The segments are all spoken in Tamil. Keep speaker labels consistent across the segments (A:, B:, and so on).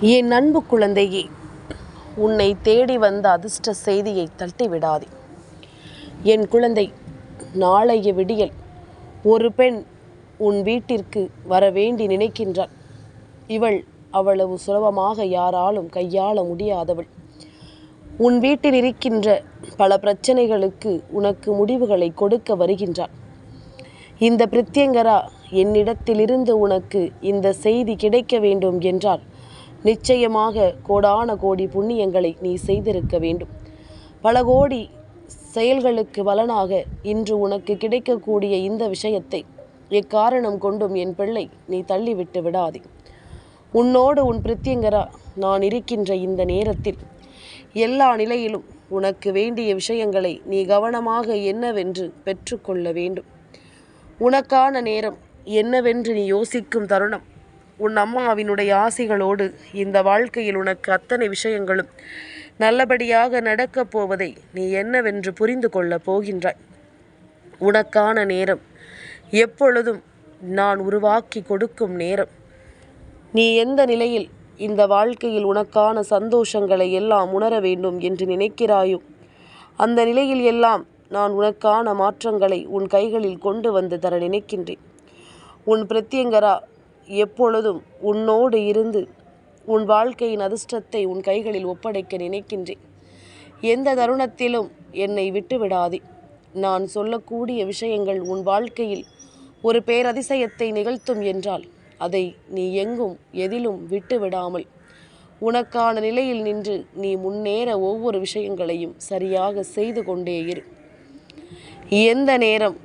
A: என் அன்பு குழந்தையே, உன்னை தேடி வந்த அதிர்ஷ்ட செய்தியை தட்டிவிடாதே. என் குழந்தை, நாளைய விடியல் ஒரு பெண் உன் வீட்டிற்கு வரவேண்டி நினைக்கின்றாள். இவள் அவ்வளவு சுலபமாக யாராலும் கையாள முடியாதவள். உன் வீட்டில் இருக்கின்ற பல பிரச்சனைகளுக்கு உனக்கு முடிவுகளை கொடுக்க வருகின்றாள். இந்த பிரித்யங்கரா என்னிடத்திலிருந்து உனக்கு இந்த செய்தி கிடைக்க வேண்டும் என்றால் நிச்சயமாக கோடான கோடி புண்ணியங்களை நீ செய்திருக்க வேண்டும். பல கோடி செயல்களுக்கு பலனாக இன்று உனக்கு கிடைக்கக்கூடிய இந்த விஷயத்தை எக்காரணம் கொண்டும் என் பிள்ளை நீ தள்ளிவிட்டு விடாதே. உன்னோடு உன் பிரித்யங்கரா நான் இருக்கின்ற இந்த நேரத்தில் எல்லா நிலையிலும் உனக்கு வேண்டிய விஷயங்களை நீ கவனமாக என்னவென்று பெற்றுக்கொள்ள வேண்டும். உனக்கான நேரம் என்னவென்று நீ யோசிக்கும் தருணம் உன் அம்மாவினுடைய ஆசிகளோடு இந்த வாழ்க்கையில் உனக்கு அத்தனை விஷயங்களும் நல்லபடியாக நடக்கப் போவதை நீ என்னவென்று புரிந்து கொள்ளப் போகின்றாய். உனக்கான நேரம் எப்பொழுதும் நான் உருவாக்கி கொடுக்கும் நேரம். நீ எந்த நிலையில் இந்த வாழ்க்கையில் உனக்கான சந்தோஷங்களை எல்லாம் உணர வேண்டும் என்று நினைக்கிறாயோ அந்த நிலையில் எல்லாம் நான் உனக்கான மாற்றங்களை உன் கைகளில் கொண்டு வந்து தர நினைக்கின்றேன். உன் பிரித்யங்கரா எப்பொழுதும் உன்னோடு இருந்து உன் வாழ்க்கையின் அதிர்ஷ்டத்தை உன் கைகளில் ஒப்படைக்க நினைக்கின்றேன். எந்த தருணத்திலும் என்னை விட்டுவிடாதே. நான் சொல்லக்கூடிய விஷயங்கள் உன் வாழ்க்கையில் ஒரு பேரதிசயத்தை நிகழ்த்தும் என்றால் அதை நீ எங்கும் எதிலும் விட்டுவிடாமல் உனக்கான நிலையில் நின்று நீ முன்னேற ஒவ்வொரு விஷயங்களையும் சரியாக செய்து கொண்டே இரு. எந்த நேரம்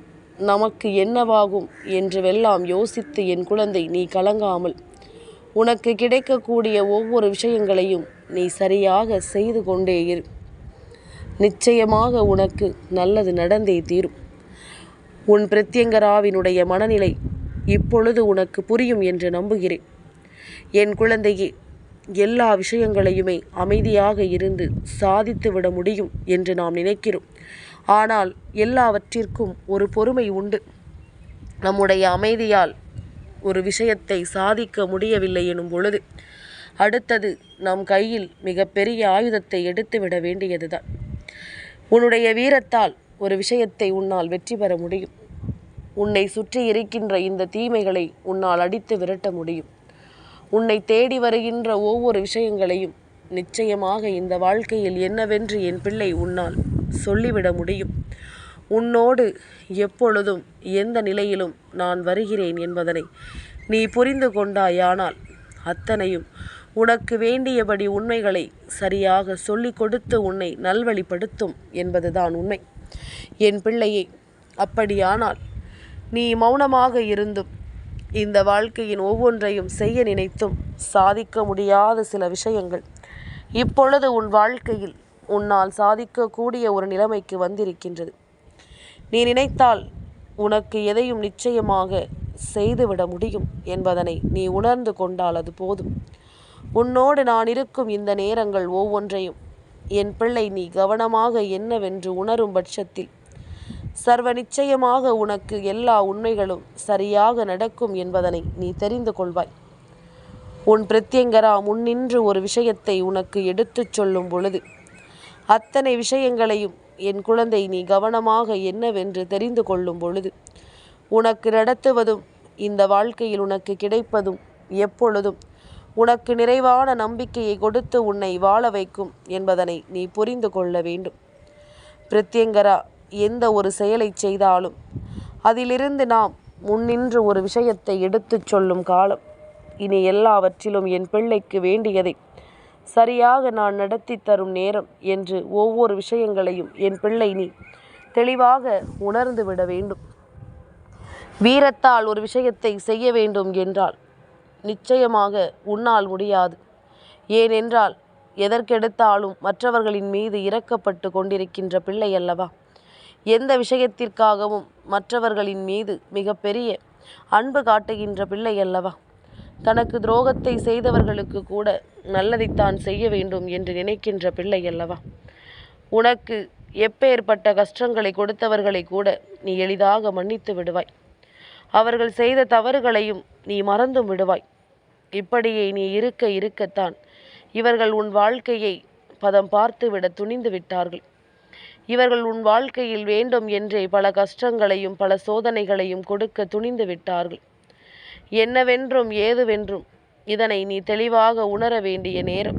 A: நமக்கு என்னவாகும் என்றுவெல்லாம் யோசித்து என் குழந்தை நீ கலங்காமல் உனக்கு கிடைக்கக்கூடிய ஒவ்வொரு விஷயங்களையும் நீ சரியாக செய்து கொண்டே இரு. நிச்சயமாக உனக்கு நல்லது நடந்தே தீரும். உன் பிரித்யங்கராவினுடைய மனநிலை இப்பொழுது உனக்கு புரியும் என்று நம்புகிறேன். என் குழந்தையே, எல்லா விஷயங்களையுமே அமைதியாக இருந்து சாதித்து விட முடியும் என்று நாம் நினைக்கிறோம். ஆனால் எல்லாவற்றிற்கும் ஒரு பொறுமை உண்டு. நம்முடைய அமைதியால் ஒரு விஷயத்தை சாதிக்க முடியவில்லை எனும் பொழுது அடுத்தது நம் கையில் மிகப்பெரிய ஆயுதத்தை எடுத்துவிட வேண்டியதுதான். உன்னுடைய வீரத்தால் ஒரு விஷயத்தை உன்னால் வெற்றி பெற முடியும். உன்னை சுற்றி இருக்கின்ற இந்த தீமைகளை உன்னால் அடித்து விரட்ட முடியும். உன்னை தேடி வருகின்ற ஒவ்வொரு விஷயங்களையும் நிச்சயமாக இந்த வாழ்க்கையில் என்னவென்று என் பிள்ளை உன்னால் சொல்லிவிட முடியும். உன்னோடு எப்பொழுதும் எந்த நிலையிலும் நான் வருகிறேன் என்பதனை நீ புரிந்து கொண்டாயானால் அத்தனையும் உனக்கு வேண்டியபடி உண்மைகளை சரியாக சொல்லிக் கொடுத்து உன்னை நல்வழிப்படுத்தும் என்பதுதான் உண்மை. என் பிள்ளையே, அப்படியானால் நீ மௌனமாக இருந்தும் இந்த வாழ்க்கையின் ஒவ்வொன்றையும் செய்ய நினைத்தும் சாதிக்க முடியாத சில விஷயங்கள் இப்பொழுது உன் வாழ்க்கையில் உன்னால் சாதிக்கக்கூடிய ஒரு நிலைமைக்கு வந்திருக்கின்றது. நீ நினைத்தால் உனக்கு எதையும் நிச்சயமாக செய்துவிட முடியும் என்பதனை நீ உணர்ந்து கொண்டால் அது போதும். உன்னோடு நான் இருக்கும் இந்த நேரங்கள் ஒவ்வொன்றையும் என் பிள்ளை நீ கவனமாக என்னவென்று உணரும் பட்சத்தில் சர்வ நிச்சயமாக உனக்கு எல்லா உண்மைகளும் சரியாக நடக்கும் என்பதனை நீ தெரிந்து கொள்வாய். உன் பிரித்யங்கரா முன்னின்று ஒரு விஷயத்தை உனக்கு எடுத்துச் சொல்லும் பொழுது அத்தனை விஷயங்களையும் என் குழந்தை நீ கவனமாக என்னவென்று தெரிந்து கொள்ளும் பொழுது உனக்கு நடத்துவதும் இந்த வாழ்க்கையில் உனக்கு கிடைப்பதும் எப்பொழுதும் உனக்கு நிறைவான நம்பிக்கையை கொடுத்து உன்னை வாழ வைக்கும் என்பதனை நீ புரிந்து கொள்ள வேண்டும். பிரித்யங்கரா எந்த ஒரு செயலை செய்தாலும் அதிலிருந்து நாம் முன்னின்று ஒரு விஷயத்தை எடுத்துச் சொல்லும் காலம் இனி எல்லாவற்றிலும் என் பிள்ளைக்கு வேண்டியதை சரியாக நான் நடத்தி தரும் நேரம் என்று ஒவ்வொரு விஷயங்களையும் என் பிள்ளை நீ தெளிவாக உணர்ந்து விட வேண்டும். வீரத்தால் ஒரு விஷயத்தை செய்ய வேண்டும் என்றால் நிச்சயமாக உன்னால் முடியாது. ஏனென்றால் எதற்கெடுத்தாலும் மற்றவர்களின் மீது இரக்கப்பட்டு கொண்டிருக்கின்ற பிள்ளை அல்லவா. எந்த விஷயத்திற்காகவும் மற்றவர்களின் மீது மிகப்பெரிய அன்பு காட்டுகின்ற பிள்ளை அல்லவா. தனக்கு துரோகத்தை செய்தவர்களுக்கு கூட நல்லதைத்தான் செய்ய வேண்டும் என்று நினைக்கின்ற பிள்ளை அல்லவா. உனக்கு எப்பேற்பட்ட கஷ்டங்களை கொடுத்தவர்களை கூட நீ எளிதாக மன்னித்து விடுவாய். அவர்கள் செய்த தவறுகளையும் நீ மறந்தும் விடுவாய். இப்படியே நீ இருக்க இருக்கத்தான் இவர்கள் உன் வாழ்க்கையை பதம் பார்த்துவிட துணிந்து விட்டார்கள். இவர்கள் உன் வாழ்க்கையில் வேண்டும் என்றே பல கஷ்டங்களையும் பல சோதனைகளையும் கொடுக்க துணிந்து விட்டார்கள். என்னவென்றும் ஏதுவென்றும் இதனை நீ தெளிவாக உணர வேண்டிய நேரம்.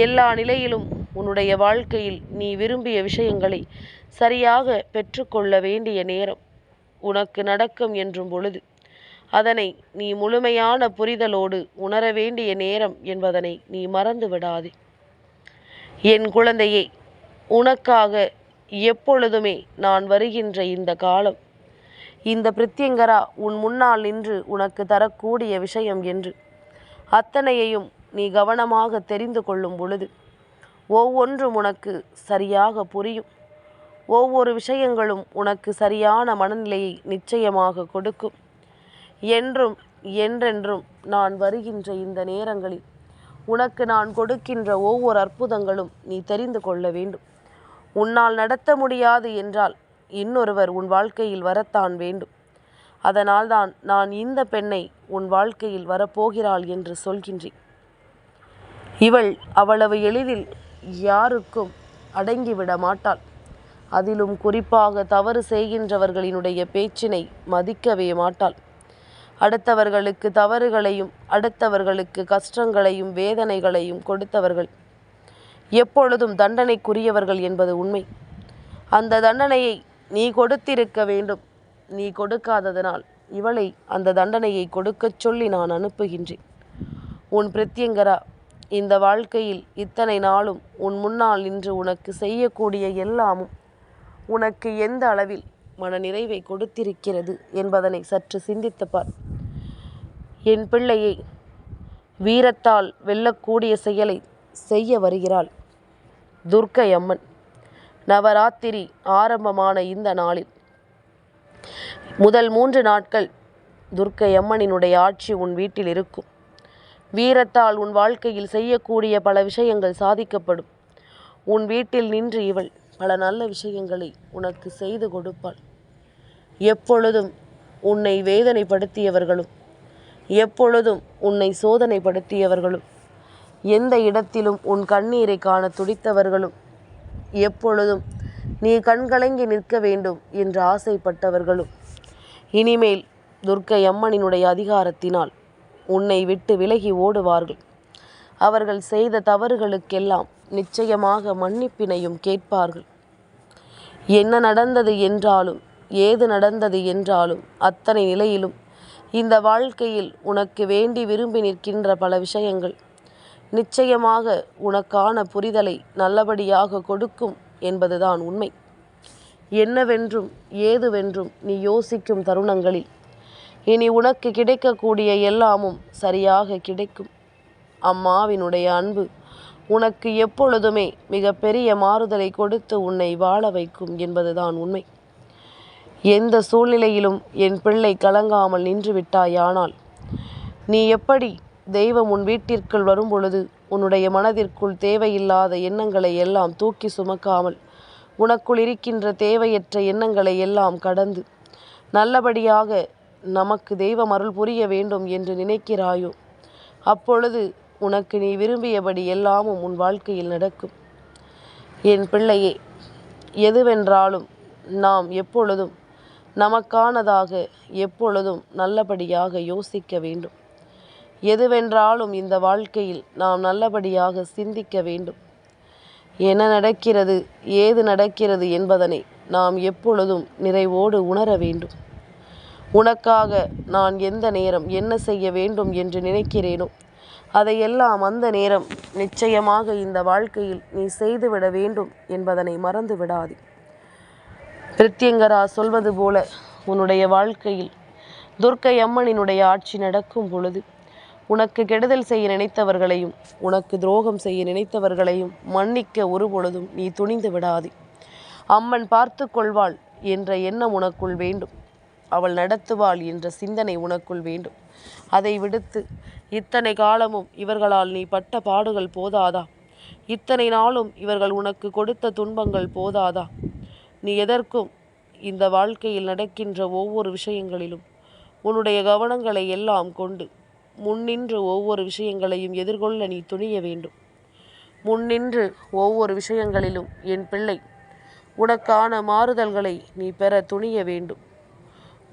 A: எல்லா நிலையிலும் உன்னுடைய வாழ்க்கையில் நீ விரும்பிய விஷயங்களை சரியாக பெற்றுக்கொள்ள வேண்டிய நேரம் உனக்கு நடக்கும் என்றும் பொழுது அதனை நீ முழுமையான புரிதலோடு உணர வேண்டிய நேரம் என்பதனை நீ மறந்து விடாதே. என் குழந்தையே, உனக்காக எப்பொழுதுமே நான் வருகின்ற இந்த காலம், இந்த பிரித்யங்கரா உன் முன்னால் நின்று உனக்கு தரக்கூடிய விஷயம் என்று அத்தனையையும் நீ கவனமாக தெரிந்து கொள்ளும் பொழுது ஒவ்வொன்றும் உனக்கு சரியாக புரியும். ஒவ்வொரு விஷயங்களும் உனக்கு சரியான மனநிலையை நிச்சயமாக கொடுக்கும். என்றும் என்றென்றும் நான் வருகின்ற இந்த நேரங்களில் உனக்கு நான் கொடுக்கின்ற ஒவ்வொரு அற்புதங்களும் நீ தெரிந்து கொள்ள வேண்டும். உன்னால் நடத்த முடியாது என்றால் இன்னொருவர் உன் வாழ்க்கையில் வரத்தான் வேண்டும். அதனால்தான் நான் இந்த பெண்ணை உன் வாழ்க்கையில் வரப்போகிறாள் என்று சொல்கின்றேன். இவள் அவ்வளவு எளிதில் யாருக்கும் அடங்கிவிட மாட்டாள். அதிலும் குறிப்பாக தவறு செய்கின்றவர்களினுடைய பேச்சினை மதிக்கவே மாட்டாள். அடுத்தவர்களுக்கு தவறுகளையும் அடுத்தவர்களுக்கு கஷ்டங்களையும் வேதனைகளையும் கொடுத்தவர்கள் எப்பொழுதும் தண்டனைக்குரியவர்கள் என்பது உண்மை. அந்த தண்டனையை நீ கொடுத்திருக்க வேண்டும். நீ கொடுக்காததனால் இவளை அந்த தண்டனையை கொடுக்கச் சொல்லி நான் அனுப்புகின்றேன். உன் பிரித்யங்கரா இந்த வாழ்க்கையில் இத்தனை நாளும் உன் முன்னால் நின்று உனக்கு செய்யக்கூடிய எல்லாமும் உனக்கு எந்த அளவில் மன நிறைவை கொடுத்திருக்கிறது என்பதனை சற்று சிந்தித்துப்பார். என் பிள்ளையை, வீரத்தால் வெல்லக்கூடிய செயலை செய்ய வருகிறாள் துர்க்கை அம்மன். நவராத்திரி ஆரம்பமான இந்த நாளில் முதல் 3 நாட்கள் துர்க்கை அம்மனினுடைய ஆட்சி உன் வீட்டில் இருக்கும். வீரத்தால் உன் வாழ்க்கையில் செய்யக்கூடிய பல விஷயங்கள் சாதிக்கப்படும். உன் வீட்டில் நின்று இவள் பல நல்ல விஷயங்களை உனக்கு செய்து கொடுப்பாள். எப்பொழுதும் உன்னை வேதனைப்படுத்தியவர்களும் எப்பொழுதும் உன்னை சோதனைப்படுத்தியவர்களும் எந்த இடத்திலும் உன் கண்ணீரை காண துடித்தவர்களும் எப்பொழுதும் நீ கண்கலங்கி நிற்க வேண்டும் என்று ஆசைப்பட்டவர்களும் இனிமேல் துர்க்கை அம்மனினுடைய அதிகாரத்தினால் உன்னை விட்டு விலகி ஓடுவார்கள். அவர்கள் செய்த தவறுகளுக்கெல்லாம் நிச்சயமாக மன்னிப்பினையும் கேட்பார்கள். என்ன நடந்தது என்றாலும் ஏது நடந்தது என்றாலும் அத்தனை நிலையிலும் இந்த வாழ்க்கையில் உனக்கு வேண்டி விரும்பி நிற்கின்ற பல விஷயங்கள் நிச்சயமாக உனக்கான புரிதலை நல்லபடியாக கொடுக்கும் என்பதுதான் உண்மை. என்னவென்றும் ஏதுவென்றும் நீ யோசிக்கும் தருணங்களில் இனி உனக்கு கிடைக்கக்கூடிய எல்லாமும் சரியாக கிடைக்கும். அம்மாவினுடைய அன்பு உனக்கு எப்பொழுதுமே மிக பெரிய மாறுதலை கொடுத்து உன்னை வாழ வைக்கும் என்பதுதான் உண்மை. எந்த சூழ்நிலையிலும் என் பிள்ளை கலங்காமல் நின்று விட்டாயானால் நீ எப்படி தெய்வம் உன் வீட்டிற்குள் வரும் பொழுது உன்னுடைய மனதிற்குள் தேவையில்லாத எண்ணங்களை எல்லாம் தூக்கி சுமக்காமல் உனக்குள் இருக்கின்ற தேவையற்ற எண்ணங்களை எல்லாம் கடந்து நல்லபடியாக நமக்கு தெய்வம் அருள் புரிய வேண்டும் என்று நினைக்கிறாயோ அப்பொழுது உனக்கு நீ விரும்பியபடி எல்லாமும் உன் வாழ்க்கையில் நடக்கும். என் பிள்ளையே, எதுவென்றாலும் நாம் எப்பொழுதும் நமக்கானதாக எப்பொழுதும் நல்லபடியாக யோசிக்க வேண்டும். எதுவென்றாலும் இந்த வாழ்க்கையில் நாம் நல்லபடியாக சிந்திக்க வேண்டும். என்ன நடக்கிறது ஏது நடக்கிறது என்பதனை நாம் எப்பொழுதும் நிறைவோடு உணர வேண்டும். உனக்காக நான் எந்த நேரம் என்ன செய்ய வேண்டும் என்று நினைக்கிறேனோ அதையெல்லாம் அந்த நேரம் நிச்சயமாக இந்த வாழ்க்கையில் நீ செய்துவிட வேண்டும் என்பதனை மறந்து விடாதே. பிரித்யங்கரா சொல்வது போல உன்னுடைய வாழ்க்கையில் துர்க்கை அம்மனினுடைய ஆட்சி நடக்கும் பொழுது உனக்கு கெடுதல் செய்ய நினைத்தவர்களையும் உனக்கு துரோகம் செய்ய நினைத்தவர்களையும் மன்னிக்க ஒரு பொழுதும் நீ துணிந்து விடாதே. அம்மன் பார்த்து கொள்வாள் என்ற எண்ணம் உனக்குள் வேண்டும். அவள் நடத்துவாள் என்ற சிந்தனை உனக்குள் வேண்டும். அதை விடுத்து இத்தனை காலமும் இவர்களால் நீ பட்ட பாடுகள் போதாதா? இத்தனை நாளும் இவர்கள் உனக்கு கொடுத்த துன்பங்கள் போதாதா? நீ எதற்கும் இந்த வாழ்க்கையில் நடக்கின்ற ஒவ்வொரு விஷயங்களிலும் உன்னுடைய கவனங்களை எல்லாம் கொண்டு முன்னின்று ஒவ்வொரு விஷயங்களையும் எதிர்கொள்ள நீ துணிய வேண்டும். முன்னின்று ஒவ்வொரு விஷயங்களிலும் என் பிள்ளை உனக்கான மாறுதல்களை நீ பெற துணிய வேண்டும்.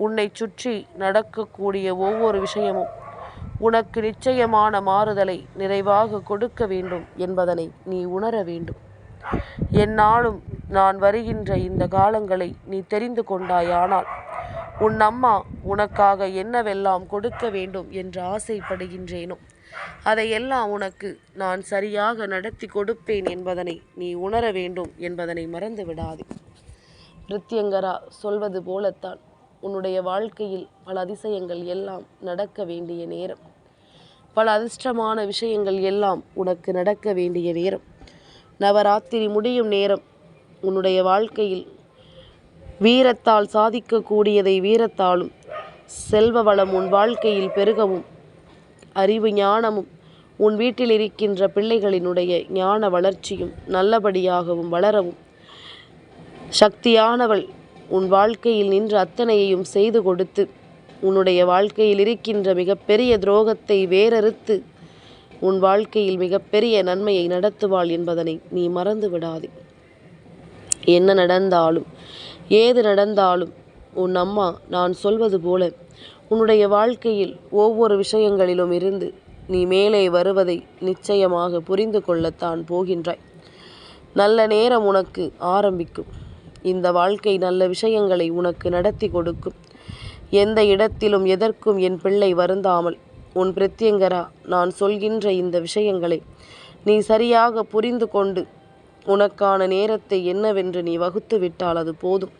A: உன்னை சுற்றி நடக்கக்கூடிய ஒவ்வொரு விஷயமும் உனக்கு நிச்சயமான மாறுதலை நிறைவாக கொடுக்க வேண்டும் என்பதனை நீ உணர வேண்டும். என்னாலும் நான் வருகின்ற இந்த காலங்களை நீ தெரிந்து கொண்டாயானால் உன் அம்மா உனக்காக என்னவெல்லாம் கொடுக்க வேண்டும் என்று ஆசைப்படுகின்றேனோ அதையெல்லாம் உனக்கு நான் சரியாக நடத்தி கொடுப்பேன் என்பதனை நீ உணர வேண்டும் என்பதனை மறந்து விடாதே. பிரித்யங்கரா சொல்வது போலத்தான் உன்னுடைய வாழ்க்கையில் பல அதிசயங்கள் எல்லாம் நடக்க வேண்டிய நேரம், பல அதிர்ஷ்டமான விஷயங்கள் எல்லாம் உனக்கு நடக்க வேண்டிய நேரம். நவராத்திரி முடியும் நேரம் உன்னுடைய வாழ்க்கையில் வீரத்தால் சாதிக்கக்கூடியதை வீரத்தாலும், செல்வ வளம் உன் வாழ்க்கையில் பெருகவும், அறிவு ஞானமும் உன் வீட்டில் இருக்கின்ற பிள்ளைகளினுடைய ஞான வளர்ச்சியும் நல்லபடியாகவும் வளரவும், சக்தியானவள் உன் வாழ்க்கையில் நின்று அத்தனையையும் செய்து கொடுத்து உன்னுடைய வாழ்க்கையில் இருக்கின்ற மிகப்பெரிய துரோகத்தை வேறறுத்து உன் வாழ்க்கையில் மிகப்பெரிய நன்மையை நடத்துவாள் என்பதனை நீ மறந்து விடாதே. என்ன நடந்தாலும் ஏது நடந்தாலும் உன் அம்மா நான் சொல்வது போல உன்னுடைய வாழ்க்கையில் ஒவ்வொரு விஷயங்களிலும் இருந்து நீ மேலே வருவதை நிச்சயமாக புரிந்து கொள்ளத்தான் போகின்றாய். நல்ல நேரம் உனக்கு ஆரம்பிக்கும். இந்த வாழ்க்கை நல்ல விஷயங்களை உனக்கு நடத்தி கொடுக்கும். எந்த இடத்திலும் எதற்கும் என் பிள்ளை வருந்தாமல் உன் பிரித்யங்கரா நான் சொல்கின்ற இந்த விஷயங்களை நீ சரியாக புரிந்து கொண்டு உனக்கான நேரத்தை என்னவென்று நீ வகுத்து விட்டால் அது போதும்.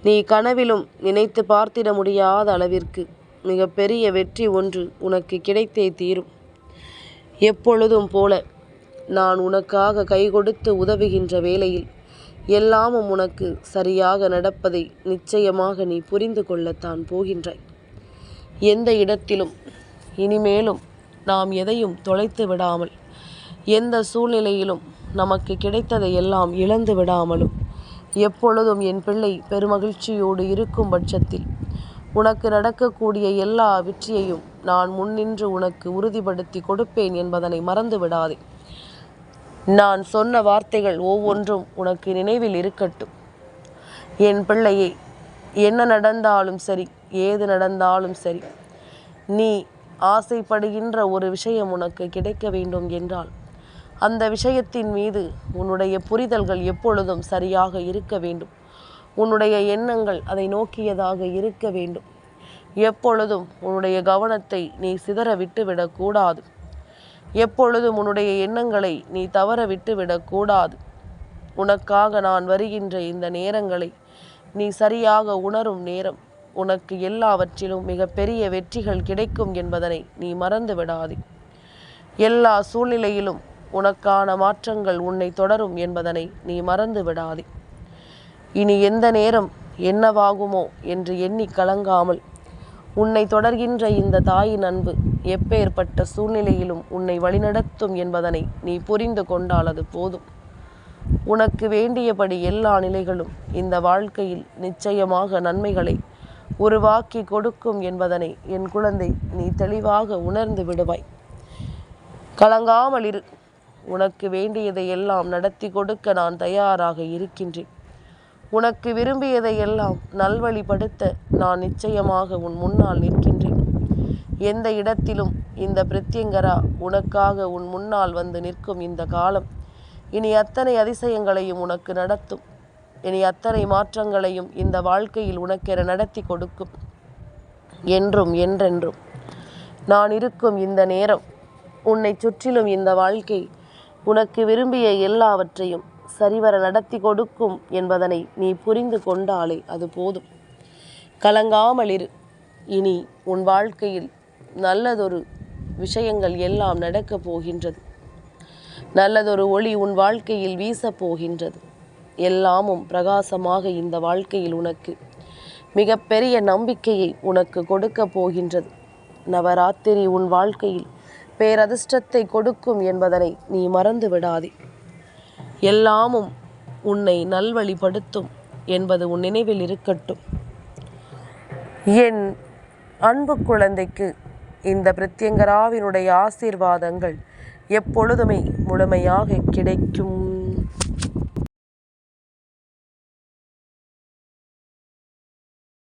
A: நீ கனவிலும் நினைத்து பார்த்திட முடியாத அளவிற்கு மிகப்பெரிய வெற்றி ஒன்று உனக்கு கிடைத்தே தீரும். எப்பொழுதும் போல நான் உனக்காக கை கொடுத்து உதவுகின்ற வேளையில் எல்லாமும் உனக்கு சரியாக நடப்பதை நிச்சயமாக நீ புரிந்து கொள்ளத்தான் போகின்றாய். எந்த இடத்திலும் இனிமேலும் நாம் எதையும் தொலைத்து விடாமல், எந்த சூழ்நிலையிலும் நமக்கு கிடைத்ததை எல்லாம் இழந்து விடாமலும், எப்பொழுதும் என் பிள்ளை பெருமகிழ்ச்சியோடு இருக்கும் பட்சத்தில் உனக்கு நடக்கக்கூடிய எல்லா வெற்றியையும் நான் முன்னின்று உனக்கு உறுதிப்படுத்தி கொடுப்பேன் என்பதனை மறந்து விடாதே. நான் சொன்ன வார்த்தைகள் ஒவ்வொன்றும் உனக்கு நினைவில் இருக்கட்டும். என் பிள்ளையே, என்ன நடந்தாலும் சரி, ஏது நடந்தாலும் சரி, நீ ஆசைப்படுகின்ற ஒரு விஷயம் உனக்கு கிடைக்க வேண்டும் என்றால் அந்த விஷயத்தின் மீது உன்னுடைய புரிதல்கள் எப்பொழுதும் சரியாக இருக்க வேண்டும். உன்னுடைய எண்ணங்கள் அதை நோக்கியதாக இருக்க வேண்டும். எப்பொழுதும் உன்னுடைய கவனத்தை நீ சிதற விட்டுவிடக்கூடாது. எப்பொழுதும் உன்னுடைய எண்ணங்களை நீ தவற விட்டுவிடக்கூடாது. உனக்காக நான் வருகின்ற இந்த நேரங்களை நீ சரியாக உணரும் நேரம். உனக்கு எல்லாவற்றிலும் மிகப்பெரிய வெற்றிகள் கிடைக்கும் என்பதனை நீ மறந்து விடாதே. எல்லா சூழ்நிலையிலும் உனக்கான மாற்றங்கள் உன்னை தொடரும் என்பதனை நீ மறந்து விடாதே. இனி எந்த நேரம் என்னவாகுமோ என்று எண்ணி கலங்காமல் உன்னை தொடர்கின்ற இந்த தாயின் அன்பு எப்பேற்பட்ட சூழ்நிலையிலும் உன்னை வழிநடத்தும் என்பதனை நீ புரிந்து கொண்டால் அது போதும். உனக்கு வேண்டியபடி எல்லா நிலைகளும் இந்த வாழ்க்கையில் நிச்சயமாக நன்மைகளை உருவாக்கி கொடுக்கும் என்பதனை என் குழந்தை நீ தெளிவாக உணர்ந்து விடுவாய். கலங்காமல் இரு. உனக்கு வேண்டியதை எல்லாம் நடத்தி கொடுக்க நான் தயாராக இருக்கின்றேன். உனக்கு விரும்பியதை எல்லாம் நல்வழிப்படுத்த நான் நிச்சயமாக உன் முன்னால் நிற்கின்றேன். எந்த இடத்திலும் இந்த பிரித்யங்கரா உனக்காக உன் முன்னால் வந்து நிற்கும் இந்த காலம் இனி அத்தனை அதிசயங்களையும் உனக்கு நடத்தும். இனி அத்தனை மாற்றங்களையும் இந்த வாழ்க்கையில் உனக்கென நடத்தி கொடுக்கும். என்றும் என்றென்றும் நான் இருக்கும் இந்த நேரம், உன்னை சுற்றிலும் இந்த வாழ்க்கை உனக்கு விரும்பிய எல்லாவற்றையும் சரிவர நடத்தி கொடுக்கும் என்பதனை நீ புரிந்து கொண்டாலே அது போதும். கலங்காமல் இரு. இனி உன் வாழ்க்கையில் நல்லதொரு விஷயங்கள் எல்லாம் நடக்கப் போகின்றது. நல்லதொரு ஒளி உன் வாழ்க்கையில் வீசப் போகின்றது. எல்லாமும் பிரகாசமாக இந்த வாழ்க்கையில் உனக்கு மிகப்பெரிய நம்பிக்கையை உனக்கு கொடுக்க போகின்றது. நவராத்திரி உன் வாழ்க்கையில் பேரதிர்ஷ்டத்தை கொடுக்கும் என்பதனை நீ மறந்து விடாதே. எல்லாமும் உன்னை நல்வழிப்படுத்தும் என்பது உன் நினைவில் இருக்கட்டும். என் அன்பு குழந்தைக்கு இந்த பிரத்யங்கராவினுடைய ஆசீர்வாதங்கள் எப்பொழுதுமே முழுமையாக கிடைக்கும்.